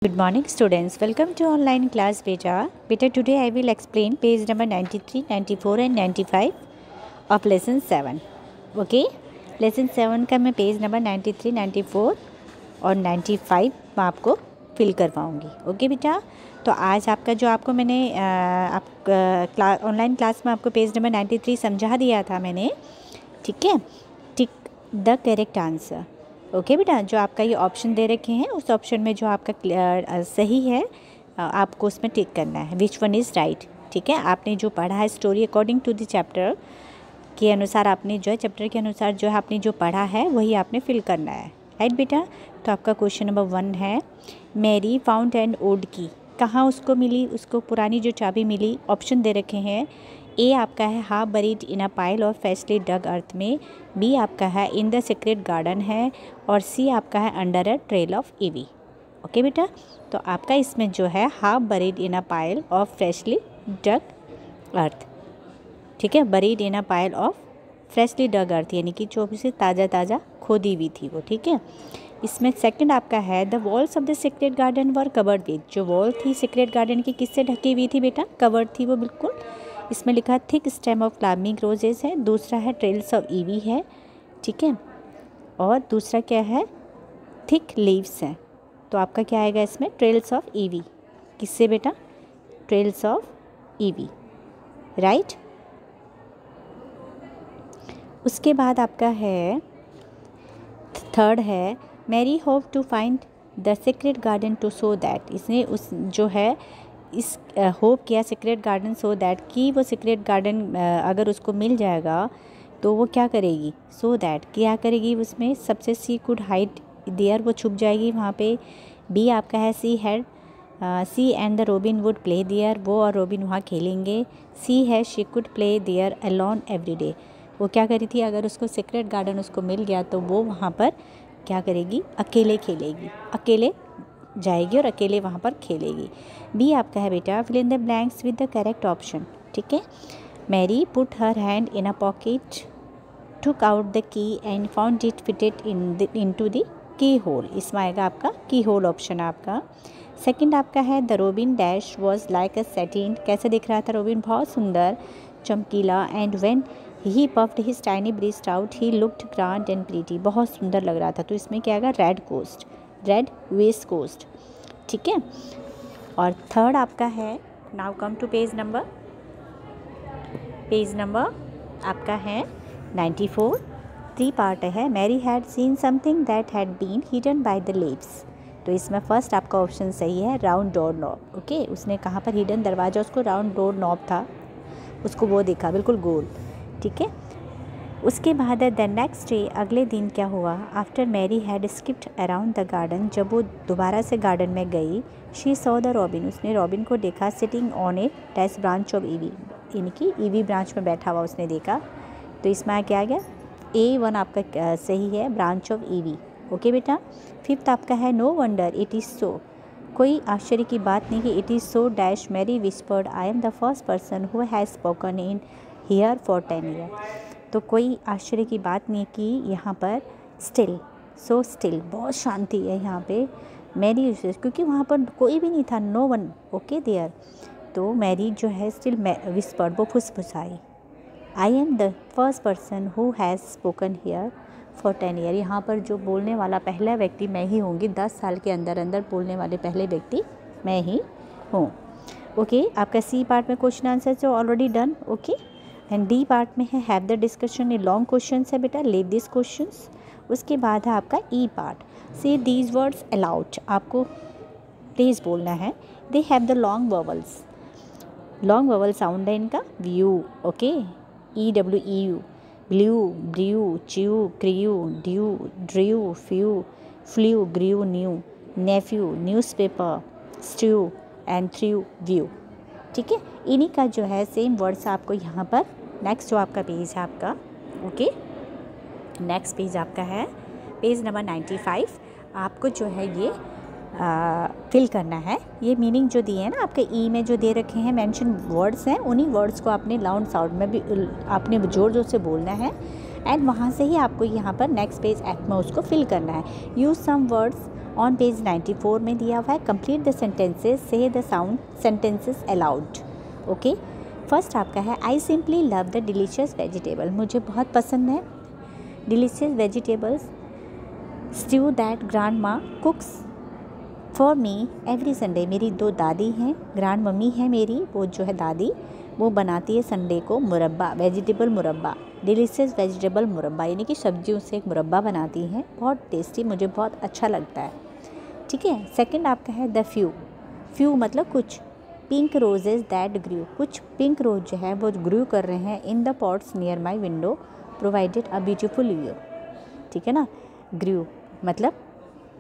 Good morning students, welcome to online class beta today I will explain page number 93, 94 and 95 of lesson 7. Okay, lesson 7 का मैं page number 93, 94 और 95 मैं आपको fill करवाऊँगी. Okay बेटा, तो आज आपका जो आपको मैंने ऑनलाइन क्लास में आपको पेज नंबर 93 समझा दिया था मैंने. ठीक है, tick the correct answer. Okay बेटा, जो आपका ये ऑप्शन दे रखे हैं उस ऑप्शन में जो आपका सही है आपको उसमें टिक करना है. Which one is right. ठीक है, आपने जो पढ़ा है story according to the chapter के अनुसार आपने जो है चैप्टर के अनुसार जो है आपने जो पढ़ा है वही आपने फिल करना है. राइट बेटा, तो आपका क्वेश्चन नंबर 1 है, मैरी फाउंड एन ओल्ड की. कहाँ उसको मिली, उसको पुरानी जो चाबी मिली. ऑप्शन दे रखे हैं. ए आपका है half buried in a pile of freshly dug earth में. बी आपका है इन द सीक्रेट गार्डन है. और सी आपका है under a trail of ivy. Okay बेटा, तो आपका इसमें जो है half buried in a pile of freshly dug earth. ठीक है, buried in a pile of freshly dug earth यानी कि जो भी से ताज़ा खोदी हुई थी वो. ठीक है, इसमें सेकंड आपका है the walls of the secret garden were covered with. जो वॉल थी सीक्रेट गार्डन की किससे ढकी हुई थी बेटा, कवर्ड थी वो बिल्कुल. इसमें लिखा थिक स्टेम ऑफ फ्लामिंग रोजेस है. दूसरा है ट्रेल्स ऑफ ईवी है. ठीक है, और दूसरा क्या है, थिक लीव्स है. तो आपका क्या आएगा इसमें, ट्रेल्स ऑफ ईवी. किससे बेटा, ट्रेल्स ऑफ ईवी. राइट. उसके बाद आपका है थर्ड है Mary hope to find the secret garden to so that. इसने उस जो है इस होप किया सीक्रेट गार्डन सो दैट कि वो सीक्रेट गार्डन अगर उसको मिल जाएगा तो वो क्या करेगी, सो दैट क्या करेगी उसमें सबसे सी कुड हाइड देयर, वो छुप जाएगी वहाँ पे. बी आपका है C and the Robin would play there, वो और रोबिन वहाँ खेलेंगे. सी है she could play there alone every day. वो क्या करी थी, अगर उसको सीक्रेट गार्डन उसको मिल गया तो वो वहाँ पर क्या करेगी, अकेले खेलेगी, अकेले जाएगी और अकेले वहाँ पर खेलेगी. बी आपका है बेटा fill in the blanks with the correct option. ठीक है, Mary put her hand in a pocket, took out the key and found it fitted into the keyhole. इसमें आएगा आपका की होल ऑप्शन आपका. सेकंड आपका है the robin dash was like a satin. कैसे दिख रहा था रोबिन, बहुत सुंदर चमकीला. And when he puffed his tiny breast out he looked grand and pretty. बहुत सुंदर लग रहा था. तो इसमें क्या आएगा, red coast, red waistcoat. ठीक है, और थर्ड आपका है now come to page number आपका है 94. 3 पार्ट है. Mary had seen something that had been hidden by the leaves. तो इसमें फर्स्ट आपका ऑप्शन सही है, राउंड डोर नॉब. ओके, उसने कहाँ पर हिडन दरवाजा, उसको राउंड डोर नॉब था उसको वो देखा बिल्कुल गोल. ठीक है, उसके बाद द नेक्स्ट डे अगले दिन क्या हुआ, after Mary had skipped around the garden. जब वो दोबारा से गार्डन में गई, शी सॉ द रॉबिन. उसने रॉबिन को देखा sitting on a dash branch of ivy, यानी कि ईवी ब्रांच में बैठा हुआ उसने देखा. तो इसमें क्या आ गया, A1 आपका सही है, ब्रांच ऑफ ईवी. ओके बेटा. फिफ्थ आपका है no wonder it is so. कोई आश्चर्य की बात नहीं कि it is so dash Mary whispered I am the first person who has spoken in here for 10 year. तो कोई आश्चर्य की बात नहीं कि यहाँ पर स्टिल, सो स्टिल, बहुत शांति है यहाँ पे. मैरी क्योंकि वहाँ पर कोई भी नहीं था, नो वन. Okay there. तो मैरी जो है स्टिल विस्पर्ड, वो फुसफुसाई. I am the first person who has spoken here for 10 year. यहाँ पर जो बोलने वाला पहला व्यक्ति मैं ही होंगी. 10 साल के अंदर बोलने वाले पहले व्यक्ति मैं ही हूँ. ओके, आपका सी पार्ट में क्वेश्चन आंसर जो already done. Okay, and D part में है हैव द डिस्कशन. ये लॉन्ग क्वेश्चन है बेटा, लीव दिस क्वेश्चंस. उसके बाद है आपका E part, say these words aloud. आपको प्लीज़ बोलना है. They have the long vowels. Long vowel sound है इनका, view. Okay, EWEU, blew, brew, chew, crew, dew, drew, few, flew, grew, new, nephew, newspaper, stew and through, view. ठीक है, इन्हीं का जो है सेम वर्ड्स आपको यहाँ पर नेक्स्ट जो आपका पेज है आपका. ओके, नेक्स्ट पेज आपका है पेज नंबर 95. आपको जो है ये फिल करना है. ये मीनिंग जो दिए हैं ना आपके ई में जो दे रखे हैं मेंशन वर्ड्स हैं, उन्हीं वर्ड्स को आपने लाउड साउंड में भी आपने ज़ोर ज़ोर से बोलना है. एंड वहाँ से ही आपको यहाँ पर नेक्स्ट पेज एक्ट में उसको फिल करना है. Use some words on page 94 में दिया हुआ है। Complete the sentences, say the sound sentences aloud. Okay, first आपका है I simply love the delicious vegetable, मुझे बहुत पसंद है delicious vegetables stew that grandma cooks for me every Sunday. मेरी 2 दादी हैं, ग्रैंड मम्मी है मेरी, वो जो है दादी, वो बनाती है संडे को मुरब्बा, वेजिटेबल मुरब्बा, डिलीशियस वेजिटेबल मुरब्बा, यानी कि सब्जियों से एक मुरब्बा बनाती हैं, बहुत टेस्टी, मुझे बहुत अच्छा लगता है। ठीक है, सेकंड आपका है द फ्यू, फ्यू मतलब कुछ, पिंक रोजेज दैट ग्रू, कुछ पिंक रोज जो है वो ग्रू कर रहे हैं in the pots near my window provided a beautiful view. ठीक है ना, ग्रू मतलब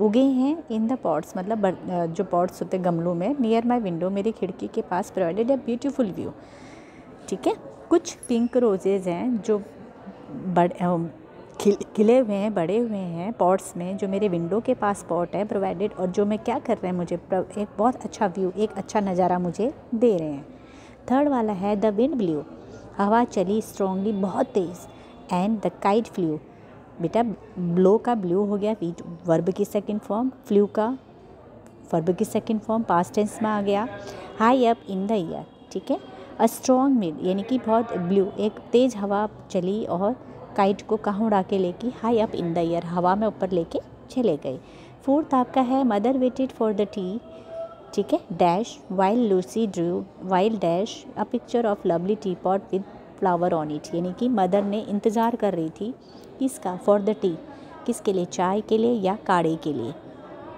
उगे हैं, इन द पॉट्स मतलब जो पॉट्स होते गमलों में, नियर माई विंडो मेरी खिड़की के पास, प्रोवाइडेड अ ब्यूटीफुल व्यू। ठीक है, कुछ पिंक रोजेज़ हैं जो खिले हुए हैं, बड़े हुए हैं पॉट्स में, जो मेरे विंडो के पास पॉट है प्रोवाइडेड, और जो मैं क्या कर रहे हैं, मुझे एक बहुत अच्छा व्यू, एक अच्छा नज़ारा मुझे दे रहे हैं। थर्ड वाला है द विंड ब्लू, हवा चली स्ट्रांगली, बहुत तेज़, एंड द काइट फ्लू, बेटा ब्लो का ब्लू हो गया वर्ब की सेकंड फॉर्म, फ्लू का वर्ब की सेकंड फॉर्म पास्ट टेंस में आ गया, high up in the year. ठीक है, अ स्ट्रॉन्ग विंड यानी कि बहुत ब्लू, एक तेज़ हवा चली और काइट को कहाँ उड़ा के लेके, high up in the year, हवा में ऊपर लेके चले गए। फोर्थ आपका है mother waited for the T, ठीक है, dash while Lucy Drew while dash a picture of lovely T pot with flower on it, यानी कि मदर ने इंतज़ार कर रही थी किसका, फॉर द टी, किसके लिए, चाय के लिए या काढ़े के लिए।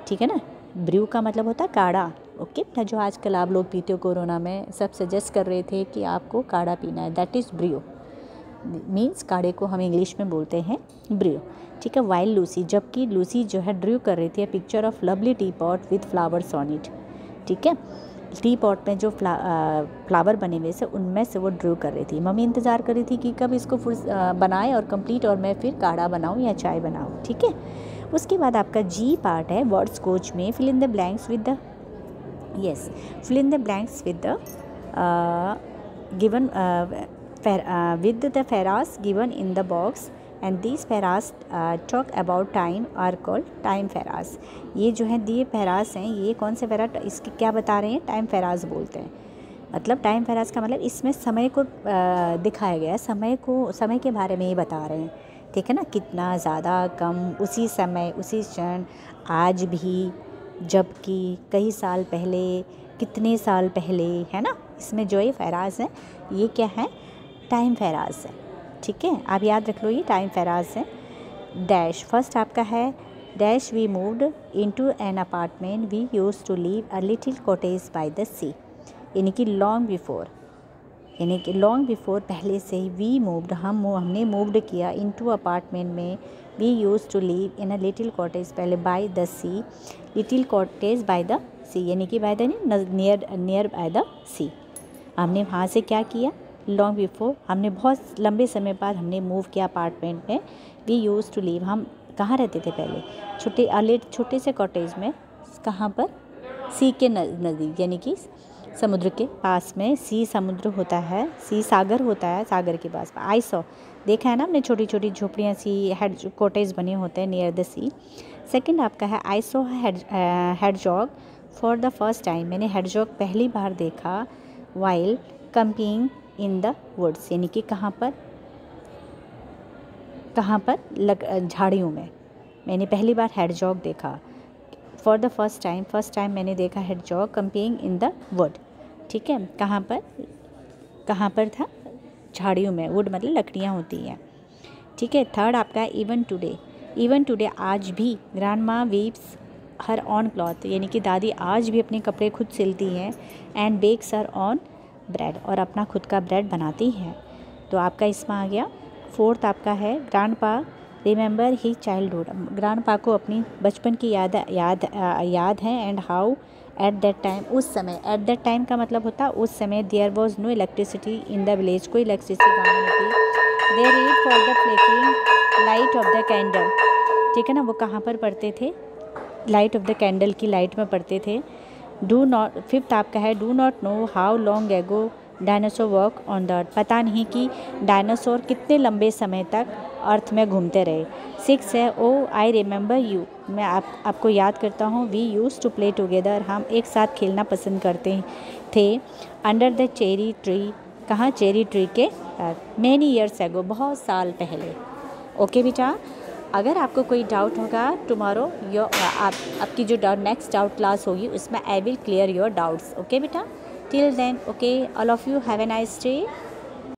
ठीक है ना, ब्रू का मतलब होता है काढ़ा। ओके, जो आजकल आप लोग पीते हो, कोरोना में सब सजेस्ट कर रहे थे कि आपको काढ़ा पीना है, दैट इज़ ब्रू, मीन्स काढ़े को हम इंग्लिश में बोलते हैं ब्रू। ठीक है, वाइल लूसी, जबकि लूसी जो है ड्रू कर रही थी picture of lovely T pot with flowers on it. ठीक है, टी पॉट में जो फ्लावर बने हुए से उनमें से वो ड्रू कर रही थी। मम्मी इंतज़ार कर रही थी कि कब इसको बनाए और कंप्लीट, और मैं फिर काढ़ा बनाऊँ या चाय बनाऊँ। ठीक है, उसके बाद आपका जी पार्ट है वर्ड्स कोच में, fill in the blanks with the, yes, fill in the blanks with the given with the paras given in the box, and these paras talk about time are called time paras। ये जो है दिए Paris हैं, ये कौन से para, इसके क्या बता रहे हैं, टाइम पैरास बोलते हैं। मतलब टाइम पैरास का मतलब इसमें समय को दिखाया गया है, समय के बारे में ही बता रहे हैं। ठीक है ना, कितना ज़्यादा कम, उसी समय उसी क्षण, आज भी, जबकि, कई साल पहले, कितने साल पहले, है ना, इसमें जो ये पैरास हैं ये क्या है, टाइम पैरास है। ठीक है, आप याद रख लो ये टाइम पैरास है। डैश, फर्स्ट आपका है dash we moved into an apartment we used to live a little cottage by the sea, यानी कि लॉन्ग बिफोर, यानी कि लॉन्ग बिफोर, पहले से ही, वी मूव्ड हमने मूव्ड किया, इनटू अपार्टमेंट में, we used to live in a little cottage, पहले by the sea, little cottage by the sea, यानी कि by the near by the sea, हमने वहाँ से क्या किया, लॉन्ग बिफोर, हमने बहुत लंबे समय बाद हमने मूव किया अपार्टमेंट में, वी यूज़ टू लिव, हम कहाँ रहते थे पहले, छोटे से कॉटेज में, कहाँ पर, सी के नज़दीक, यानी कि समुद्र के पास में, सी समुद्र होता है, सी सागर होता है, सागर के पास। आई सॉ, देखा है ना हमने, छोटी छोटी झोपड़ियाँ सी हेड कॉटेज बने होते हैं नियर द सी। सेकंड आपका है I saw hedgehog for the first time, मैंने हेडजॉग पहली बार देखा, while camping in the woods, यानी कि कहाँ पर झाड़ियों में, मैंने पहली बार हेडजॉग देखा। फॉर द फर्स्ट टाइम मैंने देखा हेडजॉग कम्पिंग इन द वुड। ठीक है, कहाँ पर था, झाड़ियों में, वुड मतलब लकड़ियाँ होती हैं। ठीक है, थर्ड आपका है इवन टुडे, आज भी, ग्रैंड माँ वीव्स हर ऑन क्लॉथ, यानी कि दादी आज भी अपने कपड़े खुद सिलती हैं, and bakes her own bread, और अपना खुद का ब्रेड बनाती है। तो आपका इसमें आ गया। फोर्थ आपका है grandpa remember he childhood, grandpa को अपनी बचपन की याद है, and how at that time, उस समय, एट दैट टाइम का मतलब होता है उस समय, there was no electricity in the village, कोई इलेक्ट्रिसिटी गाँव में नहीं थी। They read for the flickering light of the candle, ठीक है ना, वो कहाँ पर पढ़ते थे, लाइट ऑफ द कैंडल की लाइट में पढ़ते थे। फिफ्थ आपका है do not know how long ago dinosaur work on the earth, पता नहीं कि डायनासोर कितने लंबे समय तक अर्थ में घूमते रहे। 6 है ओ आई रिमेंबर यू, मैं आपको याद करता हूँ। We use to play together, हम एक साथ खेलना पसंद करते थे। अंडर द चेरी ट्री, कहाँ, चेरी ट्री के। मैनी ईयर्स एगो, बहुत साल पहले। ओके बेटा, अगर आपको कोई डाउट होगा टुमारो आपकी जो नेक्स्ट डाउट क्लास होगी उसमें I will clear your doubts. Okay बेटा, till then okay, all of you have a nice day.